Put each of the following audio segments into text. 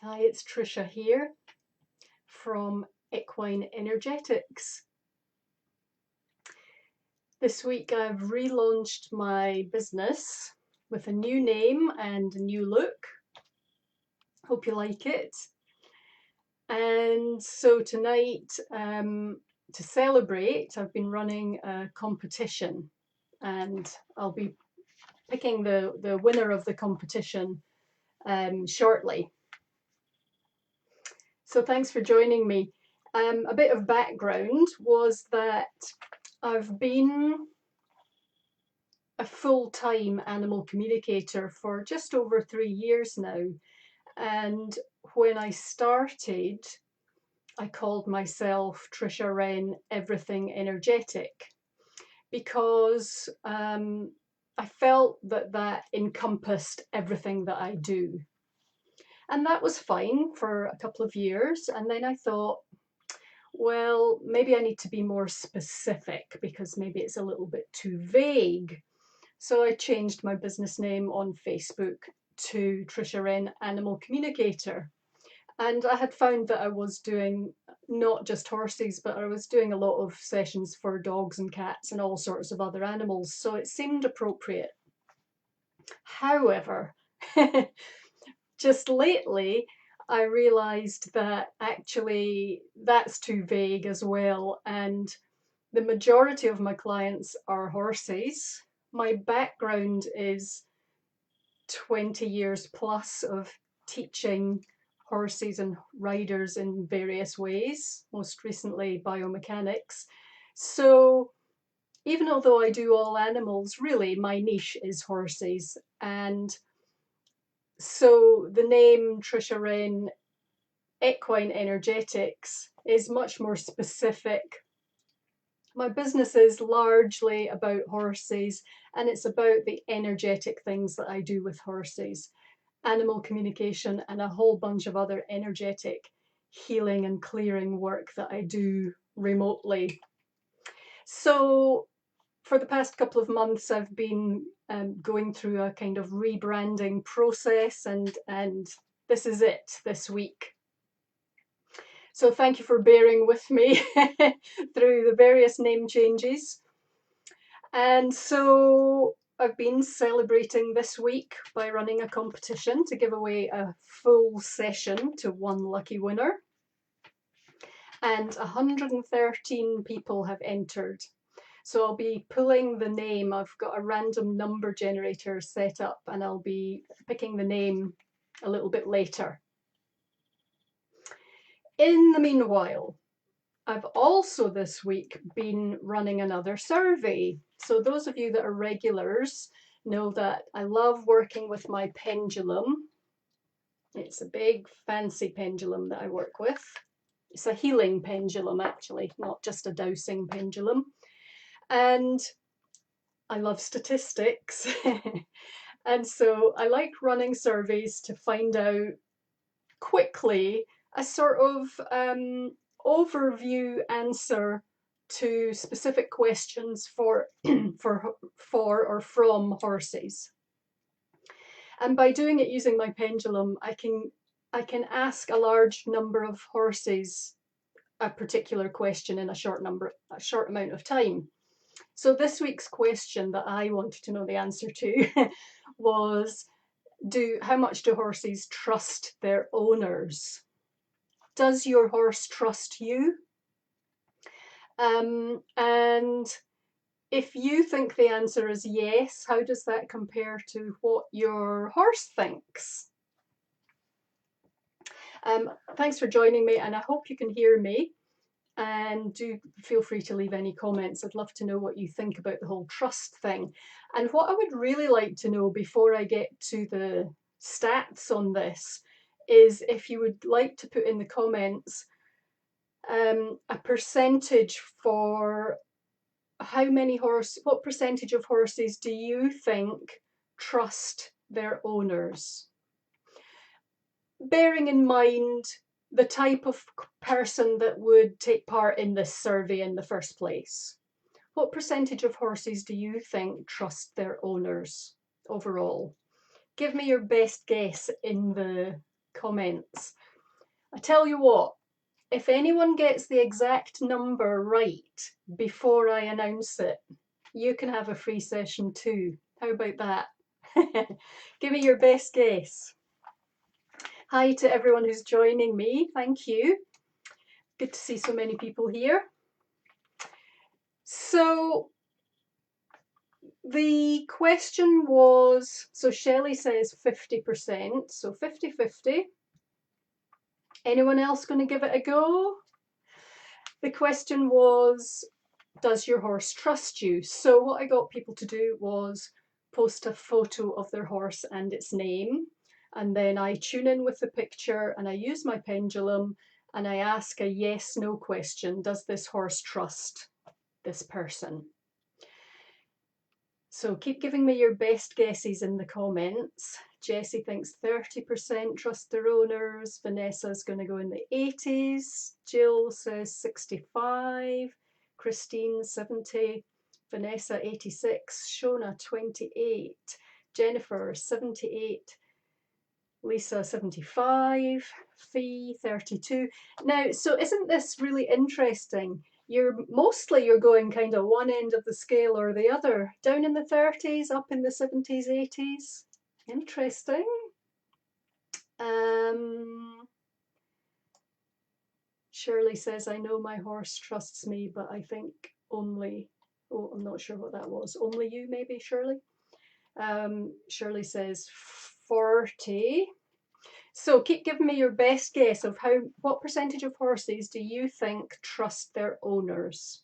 Hi, it's Trisha here from Equine Energetics. This week I've relaunched my business with a new name and a new look. Hope you like it. And so tonight, to celebrate, I've been running a competition and I'll be picking the winner of the competition shortly. So thanks for joining me. A bit of background was that I've been a full-time animal communicator for just over 3 years now. And when I started, I called myself Trisha Wren Everything Energetic because I felt that that encompassed everything that I do. And that was fine for a couple of years. And then I thought, well, maybe I need to be more specific because maybe it's a little bit too vague. So I changed my business name on Facebook to Trisha Wren Animal Communicator. And I had found that I was doing not just horses, but I was doing a lot of sessions for dogs and cats and all sorts of other animals. So it seemed appropriate. However, just lately, I realized that actually that's too vague as well. And the majority of my clients are horses. My background is 20 years plus of teaching horses and riders in various ways, most recently biomechanics. So even although I do all animals, really my niche is horses. And so the name Trisha Wren Equine Energetics is much more specific. My business is largely about horses and it's about the energetic things that I do with horses, animal communication and a whole bunch of other energetic healing and clearing work that I do remotely. So for the past couple of months, I've been going through a kind of rebranding process and this is it this week. So thank you for bearing with me through the various name changes. And so I've been celebrating this week by running a competition to give away a full session to one lucky winner. And 113 people have entered. So I'll be pulling the name. I've got a random number generator set up and I'll be picking the name a little bit later. In the meanwhile, I've also this week been running another survey. So those of you that are regulars know that I love working with my pendulum. It's a big fancy pendulum that I work with. It's a healing pendulum actually, not just a dowsing pendulum. And I love statistics. And so I like running surveys to find out quickly a sort of overview answer to specific questions for or from horses. And by doing it using my pendulum, I can ask a large number of horses a particular question in a short amount of time. So this week's question that I wanted to know the answer to was, how much do horses trust their owners? Does your horse trust you? And if you think the answer is yes, how does that compare to what your horse thinks? Thanks for joining me, and I hope you can hear me. And do feel free to leave any comments. I'd love to know what you think about the whole trust thing. And what I would really like to know before I get to the stats on this is if you would like to put in the comments a percentage for what percentage of horses do you think trust their owners? Bearing in mind the type of person that would take part in this survey in the first place. What percentage of horses do you think trust their owners overall? Give me your best guess in the comments. I tell you what, if anyone gets the exact number right before I announce it, you can have a free session too. How about that? Give me your best guess. Hi to everyone who's joining me. Thank you. Good to see so many people here. So the question was, so Shelley says 50%, so 50-50. Anyone else going to give it a go? The question was, does your horse trust you? So what I got people to do was post a photo of their horse and its name, and then I tune in with the picture and I use my pendulum and I ask a yes/no question. Does this horse trust this person? So keep giving me your best guesses in the comments. Jessie thinks 30% trust their owners. Vanessa's going to go in the 80s. Jill says 65. Christine 70. Vanessa 86. Shona 28. Jennifer 78. Lisa 75. Fee 32. Now, so isn't this really interesting? You're going kind of one end of the scale or the other, down in the 30s, up in the 70s, 80s. Interesting. Shirley says, I know my horse trusts me, but I think only, oh, I'm not sure what that was. Only you, maybe, Shirley? Shirley says 40. So keep giving me your best guess of what percentage of horses do you think trust their owners?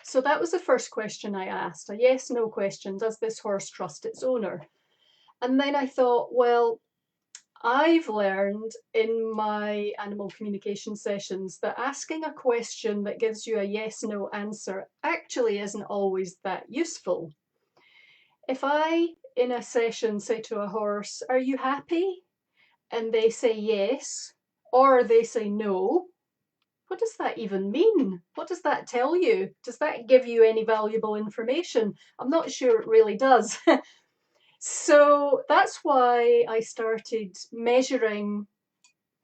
So that was the first question I asked, a yes/no question. Does this horse trust its owner? And then I thought, well, I've learned in my animal communication sessions that asking a question that gives you a yes/no answer actually isn't always that useful. If I, in a session, say to a horse, are you happy? And they say yes, or they say no, what does that even mean? What does that tell you? Does that give you any valuable information? I'm not sure it really does. So that's why I started measuring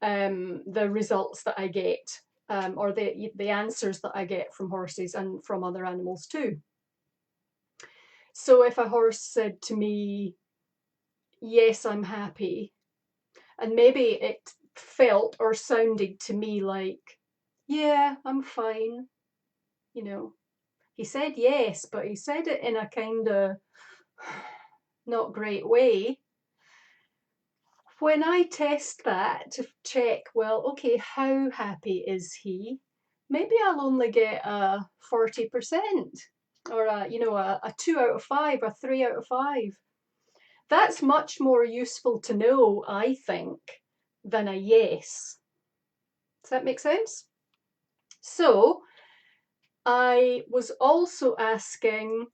the results that I get, or the answers that I get from horses and from other animals too. So if a horse said to me, yes, I'm happy, and maybe it felt or sounded to me like, yeah, I'm fine, you know, he said yes, but he said it in a kind of not great way. When I test that to check, well, okay, how happy is he? Maybe I'll only get a 40%, or a 2 out of 5, a 3 out of 5. That's much more useful to know, I think, than a yes. Does that make sense? So I was also asking,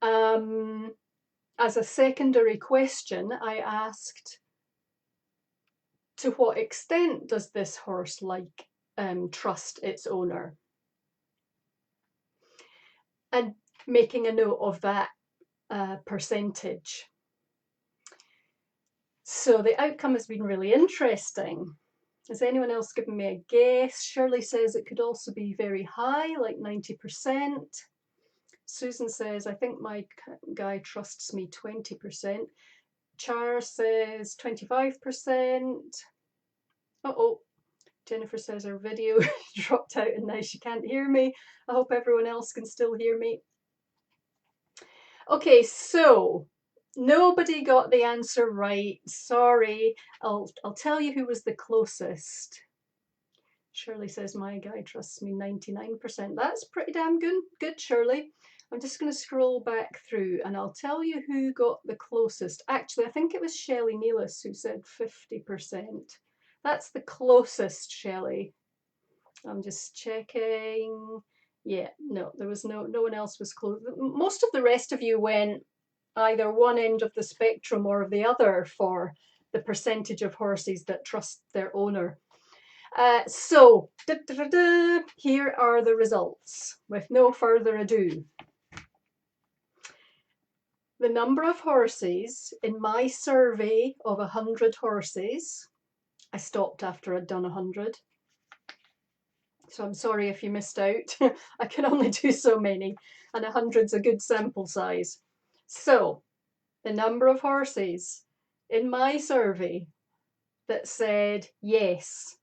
as a secondary question, I asked, to what extent does this horse trust its owner? And making a note of that percentage. So the outcome has been really interesting. Has anyone else given me a guess? Shirley says it could also be very high, like 90%. Susan says, I think my guy trusts me 20%. Char says 25%. Uh-oh. Jennifer says her video dropped out and now she can't hear me. I hope everyone else can still hear me. Okay, so nobody got the answer right. Sorry. I'll tell you who was the closest. Shirley says my guy trusts me 99%. That's pretty damn good, Shirley. I'm just going to scroll back through and I'll tell you who got the closest. Actually, I think it was Shelley Nealis who said 50%. That's the closest, Shelley. I'm just checking. Yeah, no, there was no one else was close. Most of the rest of you went either one end of the spectrum or the other for the percentage of horses that trust their owner. So here are the results with no further ado. The number of horses in my survey of 100 horses, I stopped after I'd done 100. So I'm sorry if you missed out. I can only do so many, and 100's a good sample size. So the number of horses in my survey that said yes,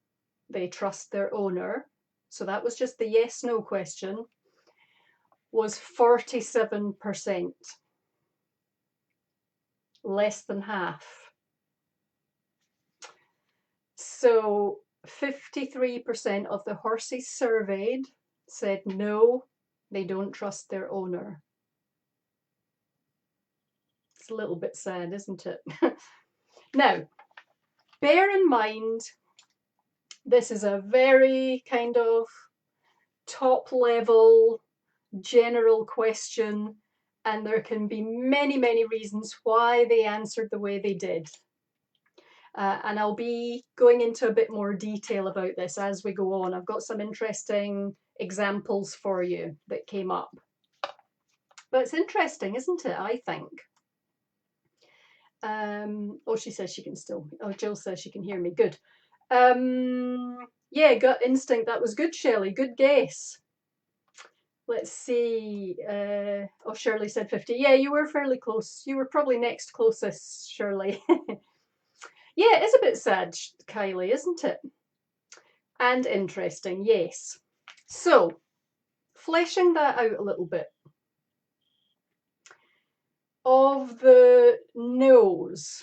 they trust their owner, so that was just the yes no question, was 47%, less than half. So 53% of the horses surveyed said no, they don't trust their owner. It's a little bit sad, isn't it? Now, bear in mind, this is a very kind of top level general question, and there can be many, many reasons why they answered the way they did. And I'll be going into a bit more detail about this as we go on. I've got some interesting examples for you that came up. But it's interesting, isn't it? I think. Oh, she says she can still. Oh, Jill says she can hear me. Good. Yeah, gut instinct. That was good, Shelley. Good guess. Let's see. Oh, Shirley said 50. Yeah, you were fairly close. You were probably next closest, Shirley. Yeah, it's a bit sad, Kylie, isn't it? And interesting, yes. So, fleshing that out a little bit. Of the no's,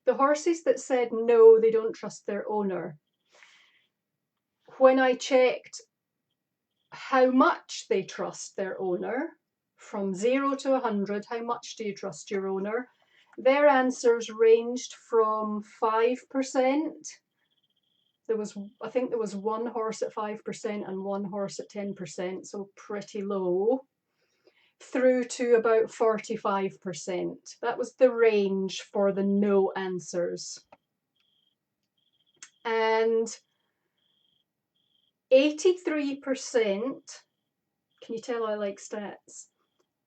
the horses that said no, they don't trust their owner, when I checked how much they trust their owner, from 0 to 100, how much do you trust your owner? Their answers ranged from 5%. I think there was one horse at 5% and one horse at 10%, so pretty low, through to about 45%. That was the range for the no answers. And 83%, can you tell I like stats?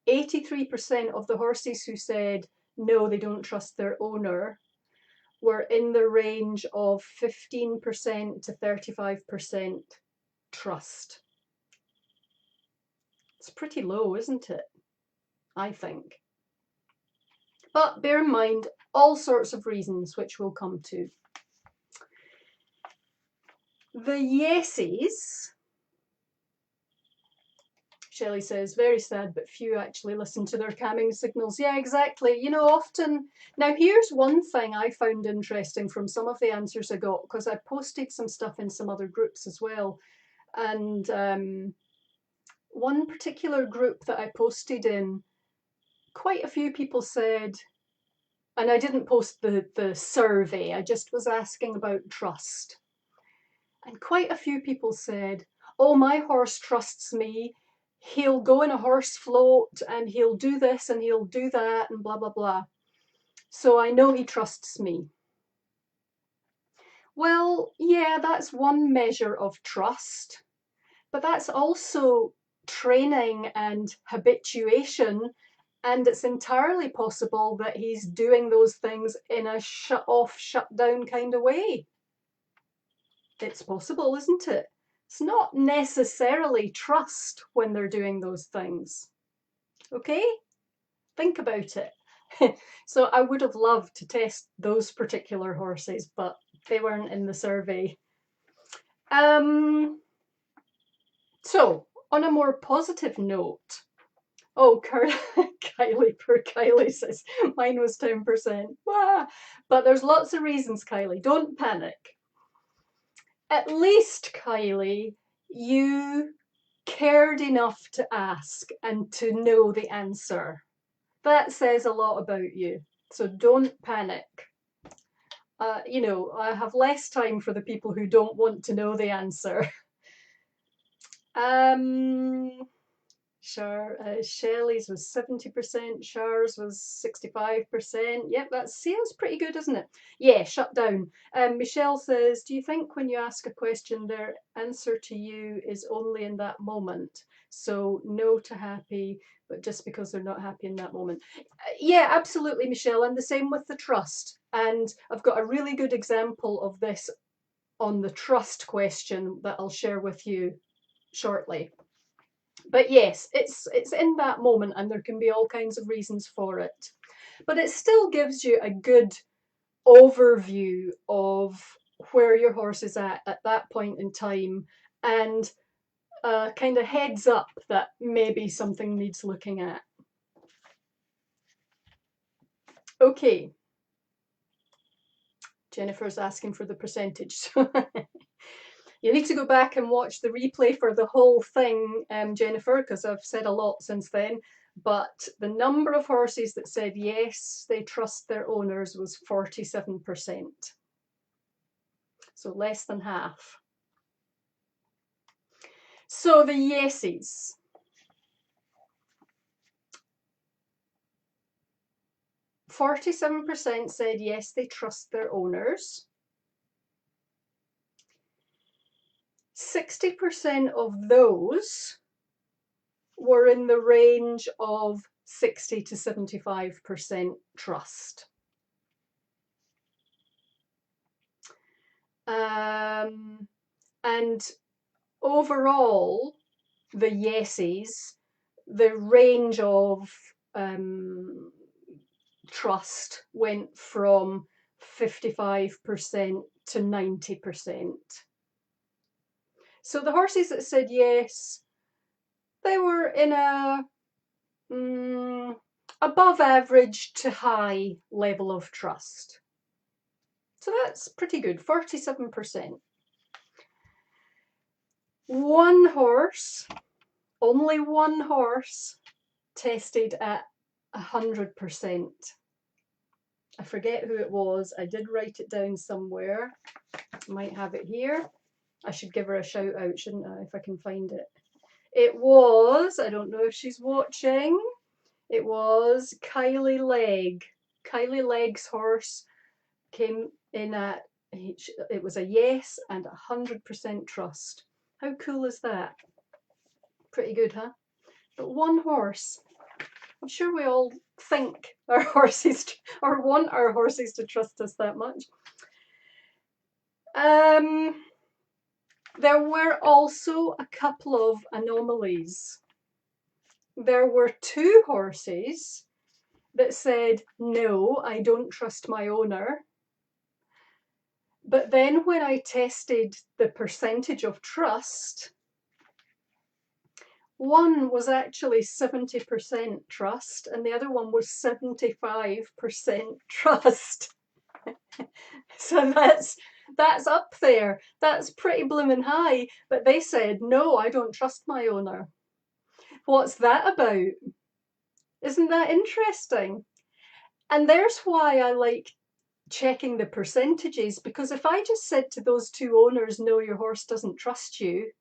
83% of the horses who said no, they don't trust their owner, were in the range of 15% to 35% trust. It's pretty low, isn't it? I think. But bear in mind all sorts of reasons, which we'll come to. The yeses, Shelley says, very sad, but few actually listen to their calming signals. Yeah, exactly. You know, often. Now, here's one thing I found interesting from some of the answers I got, because I posted some stuff in some other groups as well. And one particular group that I posted in, quite a few people said, and I didn't post the survey, I just was asking about trust. And quite a few people said, oh, my horse trusts me. He'll go in a horse float and he'll do this and he'll do that and blah, blah, blah. So I know he trusts me. Well, yeah, that's one measure of trust, but that's also training and habituation. And it's entirely possible that he's doing those things in a shut off, shut down kind of way. It's possible, isn't it? It's not necessarily trust when they're doing those things. Okay? Think about it. So I would have loved to test those particular horses, but they weren't in the survey. So, on a more positive note, oh, Kylie, poor Kylie says, mine was 10%. Ah, but there's lots of reasons, Kylie. Don't panic. At least, Kylie, you cared enough to ask and to know the answer. That says a lot about you. So don't panic. You know, I have less time for the people who don't want to know the answer. Shelley's was 70%, Char's was 65%. Yep, that's pretty good, isn't it? Yeah, shut down. Michelle says, do you think when you ask a question, their answer to you is only in that moment? So no to happy, but just because they're not happy in that moment. Yeah, absolutely, Michelle. And the same with the trust. And I've got a really good example of this on the trust question that I'll share with you shortly. But yes, it's in that moment, and there can be all kinds of reasons for it. But it still gives you a good overview of where your horse is at that point in time, and a kind of heads up that maybe something needs looking at. Okay, Jennifer's asking for the percentage. You need to go back and watch the replay for the whole thing, Jennifer, because I've said a lot since then. But the number of horses that said yes, they trust their owners was 47%. So less than half. So the yeses. 47% said yes, they trust their owners. 60% of those were in the range of 60 to 75% trust. And overall, the yeses, the range of trust went from 55% to 90%. So the horses that said yes, they were in a above average to high level of trust. So that's pretty good, 47%. One horse, only one horse, tested at 100%. I forget who it was. I did write it down somewhere. I might have it here. I should give her a shout out, shouldn't I, if I can find it. It was, I don't know if she's watching, it was Kylie Legg. Kylie Legg's horse came in at, it was a yes and 100% trust. How cool is that? Pretty good, huh? But one horse. I'm sure we all think our horses or want our horses to trust us that much. There were also a couple of anomalies. There were two horses that said, no, I don't trust my owner. But then when I tested the percentage of trust, one was actually 70% trust and the other one was 75% trust. So that's up there. That's pretty blooming high. But they said, no, I don't trust my owner. What's that about? Isn't that interesting? And there's why I like checking the percentages, because if I just said to those two owners, no, your horse doesn't trust you,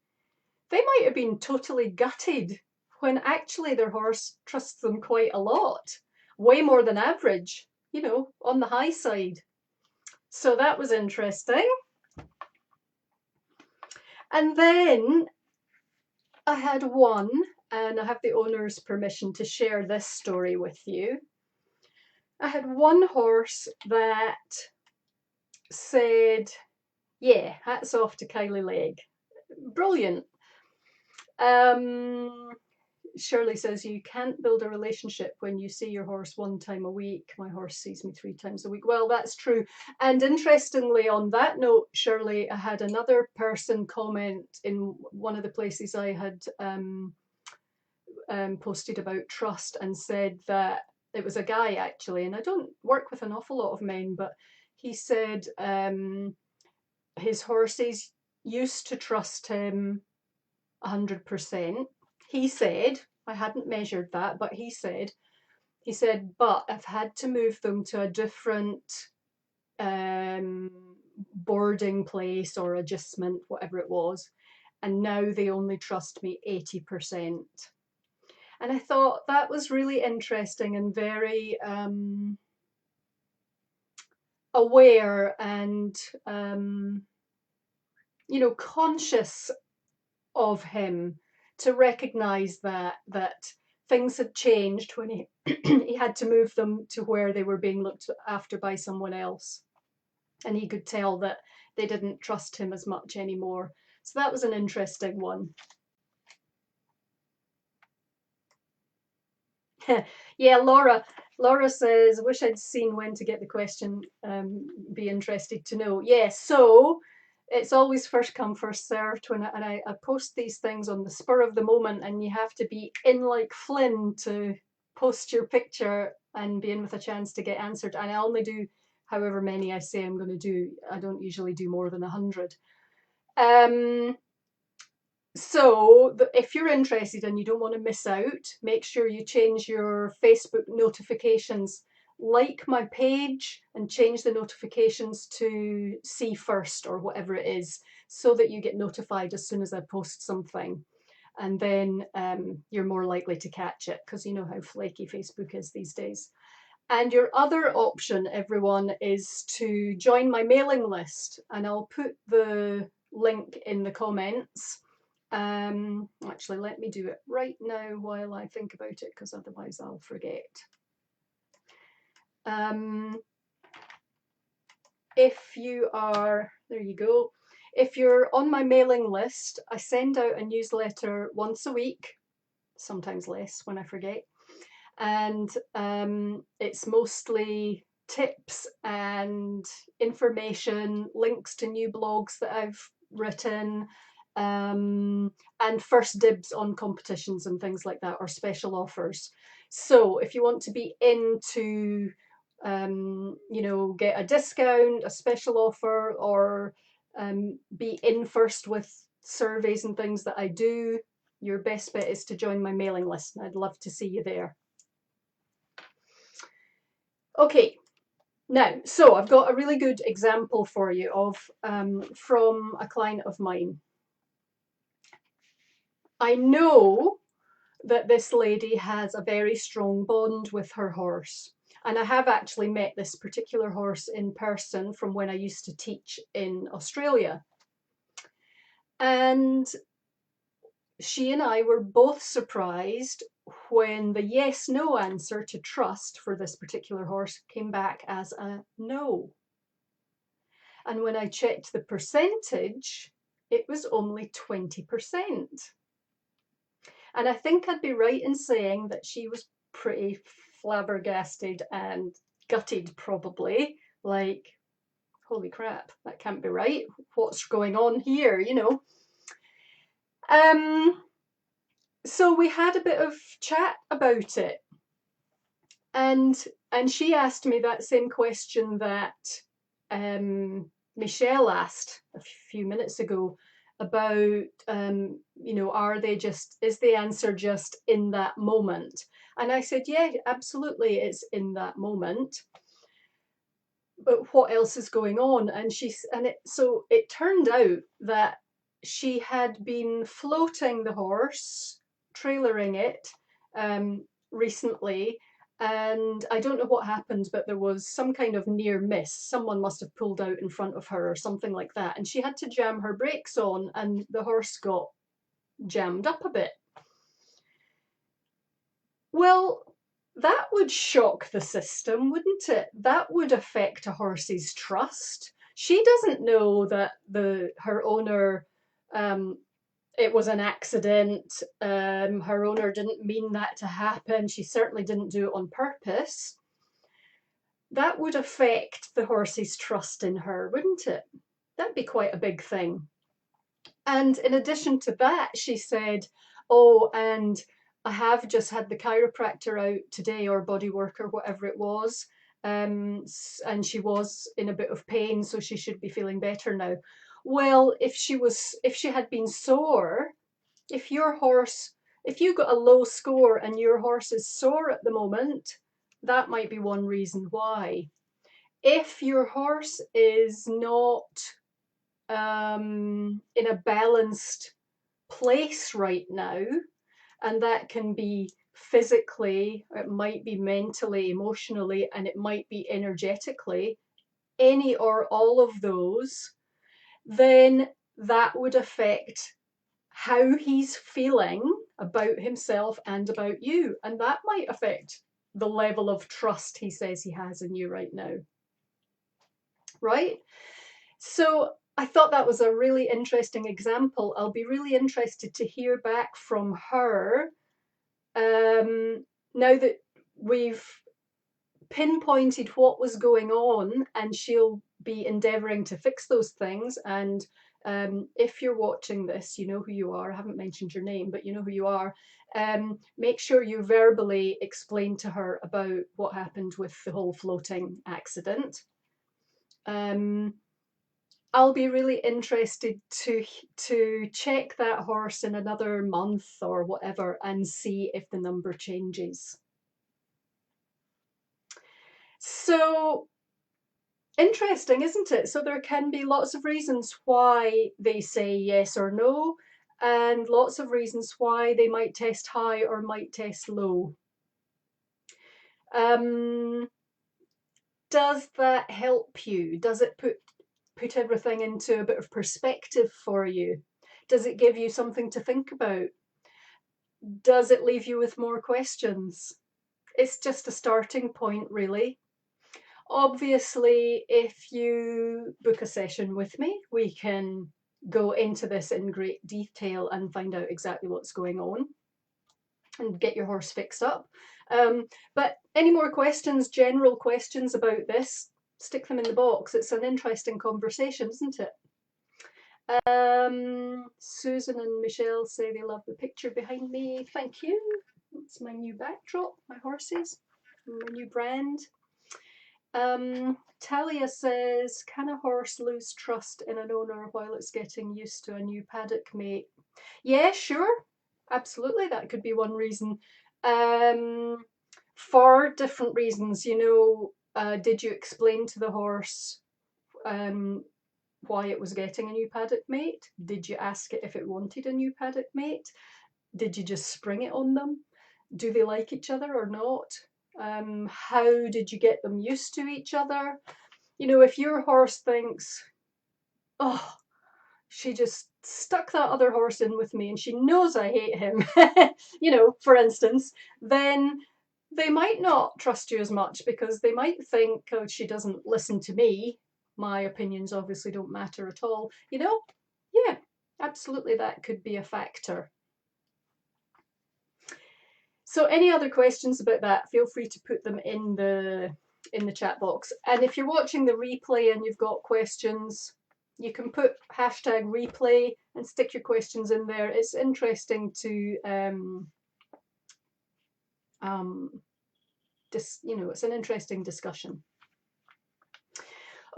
they might have been totally gutted when actually their horse trusts them quite a lot, way more than average, you know, on the high side. So that was interesting. And then I had one, and I have the owner's permission to share this story with you. I had one horse that said, yeah, hats off to Kylie Legg. Brilliant. Shirley says, you can't build a relationship when you see your horse one time a week. My horse sees me 3 times a week. Well, that's true. And interestingly, on that note, Shirley, I had another person comment in one of the places I had posted about trust and said that it was a guy actually, and I don't work with an awful lot of men, but he said his horses used to trust him 100%. He said, I hadn't measured that, but he said, but I've had to move them to a different boarding place or adjustment, whatever it was, and now they only trust me 80%. And I thought that was really interesting and very aware and, conscious of him, to recognize that things had changed when he he had to move them to where they were being looked after by someone else, and he could tell that they didn't trust him as much anymore. So that was an interesting one. Yeah, Laura says, wish I'd seen when to get the question, be interested to know. Yeah, so it's always first come, first served when I post these things on the spur of the moment, and you have to be in like Flynn to post your picture and be in with a chance to get answered. And I only do however many I say I'm going to do. I don't usually do more than 100. So if you're interested and you don't want to miss out, make sure you change your Facebook notifications, like my page, and change the notifications to see first or whatever it is, so that you get notified as soon as I post something. And then you're more likely to catch it, because you know how flaky Facebook is these days. And your other option, everyone, is to join my mailing list, and I'll put the link in the comments. Actually, let me do it right now while I think about it, because otherwise I'll forget. If you are, there you go. If you're on my mailing list, I send out a newsletter once a week, sometimes less when I forget. And it's mostly tips and information, links to new blogs that I've written, and first dibs on competitions and things like that, or special offers. So if you want to be into, get a discount, a special offer, or be in first with surveys and things that I do, your best bet is to join my mailing list, and I'd love to see you there. Okay, now, so I've got a really good example for you of from a client of mine. I know that this lady has a very strong bond with her horse. And I have actually met this particular horse in person from when I used to teach in Australia. And she and I were both surprised when the yes/no answer to trust for this particular horse came back as a no. And when I checked the percentage, it was only 20%. And I think I'd be right in saying that she was pretty flabbergasted and gutted, probably. Like, holy crap, that can't be right. What's going on here, So we had a bit of chat about it. And she asked me that same question that Michelle asked a few minutes ago about, is the answer just in that moment? And I said, yeah, absolutely, it's in that moment. But what else is going on? So it turned out that she had been floating the horse, trailering it, recently, and I don't know what happened, but there was some kind of near miss. Someone must have pulled out in front of her or something like that, and she had to jam her brakes on, and the horse got jammed up a bit. Well, that would shock the system, wouldn't it? That would affect a horse's trust. She doesn't know that her owner, it was an accident. Her owner didn't mean that to happen. She certainly didn't do it on purpose. That would affect the horse's trust in her, wouldn't it? That'd be quite a big thing. And in addition to that, she said, oh, and I have just had the chiropractor out today, or body work, or whatever it was. And she was in a bit of pain, so she should be feeling better now. Well, if she had been sore, if you got a low score and your horse is sore at the moment, that might be one reason why. If your horse is not in a balanced place right now, And that can be physically, it might be mentally, emotionally, and it might be energetically, any or all of those, then that would affect how he's feeling about himself and about you. And that might affect the level of trust he says he has in you right now. Right? So I thought that was a really interesting example. I'll be really interested to hear back from her now that we've pinpointed what was going on, and she'll be endeavouring to fix those things. And if you're watching this, you know who you are. I haven't mentioned your name, but you know who you are. Make sure you verbally explain to her about what happened with the whole floating accident. I'll be really interested to check that horse in another month or whatever and see if the number changes. So interesting, isn't it? So there can be lots of reasons why they say yes or no, and lots of reasons why they might test high or might test low. Does that help you? Does it put everything into a bit of perspective for you? Does it give you something to think about? Does it leave you with more questions? It's just a starting point, really. Obviously, if you book a session with me, we can go into this in great detail and find out exactly what's going on and get your horse fixed up. But any more questions, general questions about this, stick them in the box. It's an interesting conversation, isn't it? Susan and Michelle say they love the picture behind me. Thank you. It's my new backdrop, my horses, my new brand. Talia says, can a horse lose trust in an owner while it's getting used to a new paddock mate? Yeah, sure. Absolutely, that could be one reason. For different reasons, did you explain to the horse why it was getting a new paddock mate? Did you ask it if it wanted a new paddock mate? Did you just spring it on them? Do they like each other or not? How did you get them used to each other? If your horse thinks, oh, she just stuck that other horse in with me and she knows I hate him, for instance, then they might not trust you as much because they might think, oh, she doesn't listen to me. My opinions obviously don't matter at all. Yeah, absolutely, that could be a factor. So any other questions about that, feel free to put them in the chat box. And if you're watching the replay and you've got questions, you can put hashtag replay and stick your questions in there. It's interesting to it's an interesting discussion.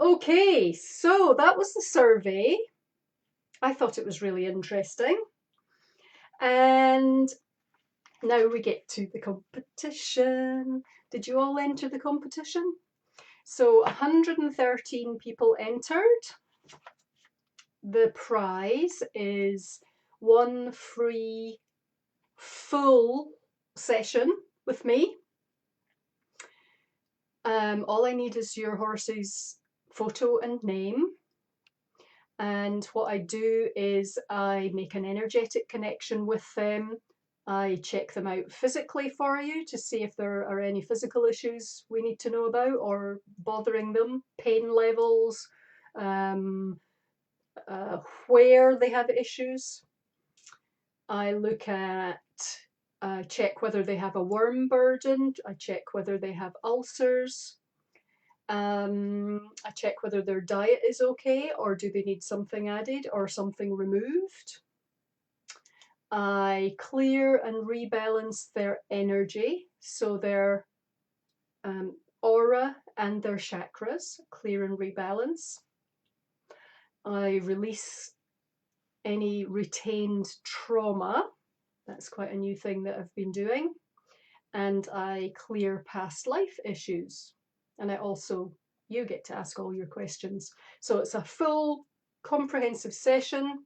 Okay, so that was the survey. I thought it was really interesting. And now we get to the competition. Did you all enter the competition? So 113 people entered. The prize is one free full session with me. All I need is your horse's photo and name. And what I do is I make an energetic connection with them. I check them out physically for you to see if there are any physical issues we need to know about or bothering them, pain levels, where they have issues. I look at, check whether they have a worm burden. I check whether they have ulcers. I check whether their diet is okay or do they need something added or something removed. I clear and rebalance their energy, so their aura and their chakras, clear and rebalance. I release any retained trauma. That's quite a new thing that I've been doing. And I clear past life issues. And you get to ask all your questions. So it's a full comprehensive session.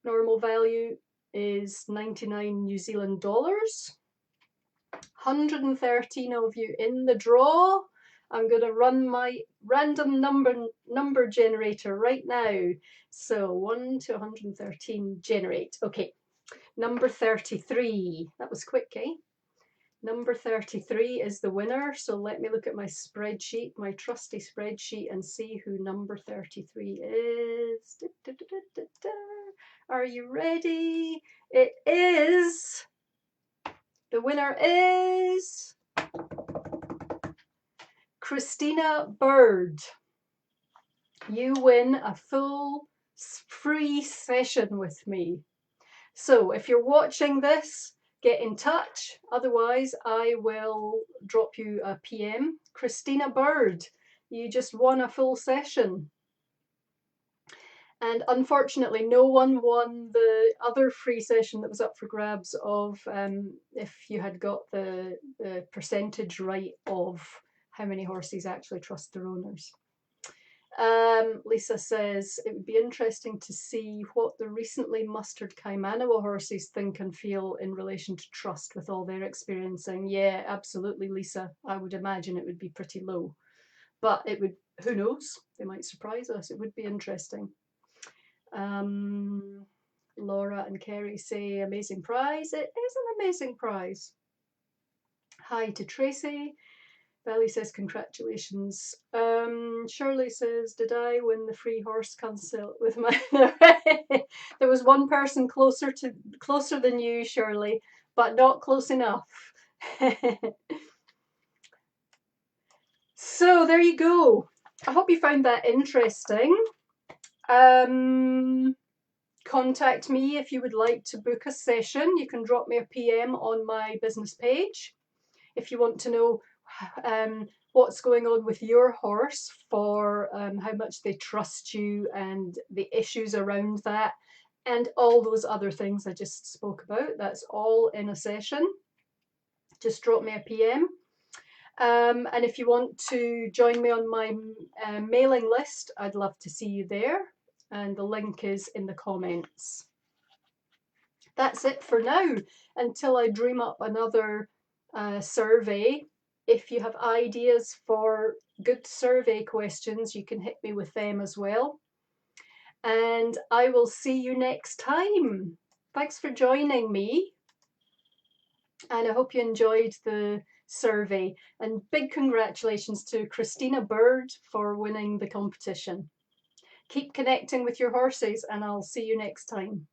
Normal value is 99 New Zealand dollars. 113 of you in the draw. I'm going to run my random number generator right now. So 1 to 113, generate. Okay, number 33. That was quick, eh? Number 33 is the winner. So let me look at my spreadsheet, my trusty spreadsheet, and see who number 33 is. Are you ready? It is... The winner is Christina Bird. You win a full free session with me. So if you're watching this, get in touch. Otherwise, I will drop you a PM. Christina Bird, you just won a full session. And unfortunately, no one won the other free session that was up for grabs of if you had got the percentage right of how many horses actually trust their owners. Lisa says, it would be interesting to see what the recently mustered Kaimanawa horses think and feel in relation to trust with all they're experiencing. Yeah, absolutely, Lisa. I would imagine it would be pretty low. But it would, who knows? They might surprise us. It would be interesting. Laura and Kerry say, amazing prize. It is an amazing prize. Hi to Tracy. Belly says, congratulations. Shirley says, did I win the free horse consult with my... There was one person closer than you, Shirley, but not close enough. So there you go. I hope you found that interesting. Contact me if you would like to book a session. You can drop me a PM on my business page. If you want to know what's going on with your horse, for how much they trust you and the issues around that, and all those other things I just spoke about, that's all in a session. Just drop me a PM. And if you want to join me on my mailing list, I'd love to see you there. And the link is in the comments. That's it for now, until I dream up another survey. If you have ideas for good survey questions, you can hit me with them as well. And I will see you next time. Thanks for joining me. And I hope you enjoyed the survey. And big congratulations to Christina Bird for winning the competition. Keep connecting with your horses, and I'll see you next time.